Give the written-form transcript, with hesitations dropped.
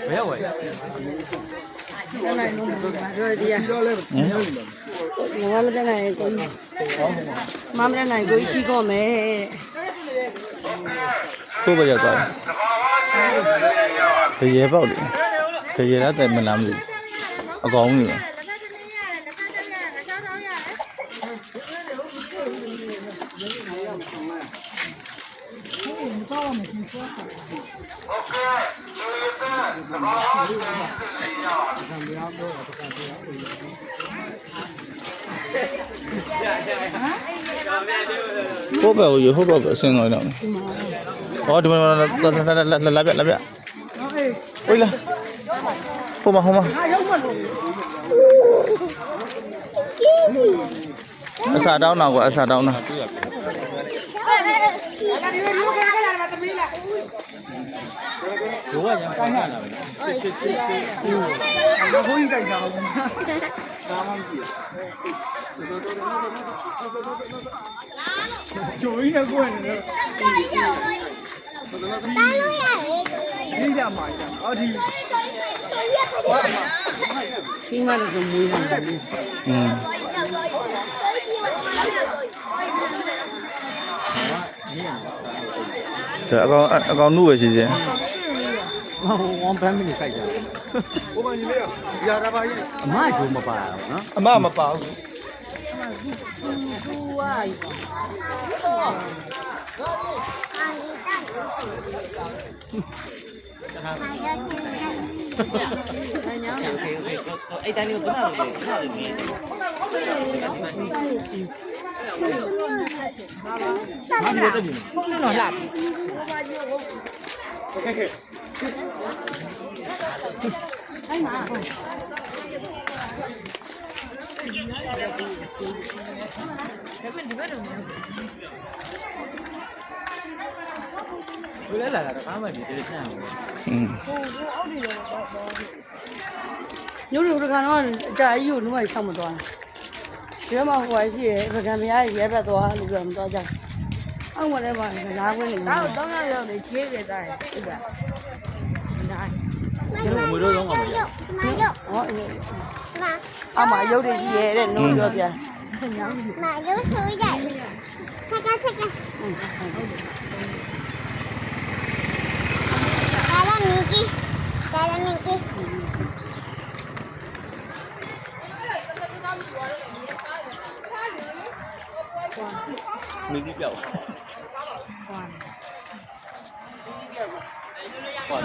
ဘယ်ရောက်ဝဲနိုင်လို့ပြောဒီရငါမတနိုင်ကိုမမတနိုင်ကိုရှိကောမယ်သို့ပဲရောက်သွားတယ်ရေပေါက်တယ်ရေရတဲ့မလားမသိအကောင်ကြီးဟုတ်ပဲဟုတ်ဟုတ်ပဲအစင်းတော့တော့ဟောဒီမှာလာပြဝေးလာဟိုမှာအစာတောင်းတော့ကွာအစာတောင်းတော့ရိုးကရန်ကိုင်းလာပဲစစ်ဘိုးကြီးကြိုက်တာဟုတ်ဒါမှမကြည့်ကျိုးကြီးနဲ့ကိုယ်နေတယ်တားလို့ရတယ်ဒီကြမှာအော်ဒီချင်းမလို့မွေးနေတာအကောင်နုပဲရှိသေးဝမ်ပန်းမင်းခိုက်ကြတယ်ဘိုးမကြီးလေးရာတာပါရဲ့အမကျိုးမပါဘူးနော်အမမပါဘူးအဲ့တိုင်းကိုဘယ်လိုလဲဘယ်လိုလဲမင်းဘာလို့တက်ပြီနော်လာအဲ့မှာဘယ်လဲလာတာကားမှဒီတည်းဆန့်အောင်ညို့တို့ကတော့အကြာကြီးကိုလုံးဝဆောက်မသွားဘူးဒီမှာဟိုရှိရဲ့ပကံမရရဲဘက်သွားလို့ပြောမသွားကြအောက်မှာလည်းမလားခွင်းနေတော့တော့ရောက်နေချေးကြတာဟုတ်ကဲ့ချင်းတိုင်းမွေးတော့တော့မှာမရမရုပ်ဟောအမရုပ်တွေရှိရဲ့တဲ့နိုးပြောပြညောင်းမရုပ်ဆိုရိုက်ခက်ကဒါလည်းမီကီမီဒီပြောက်ဟုတ်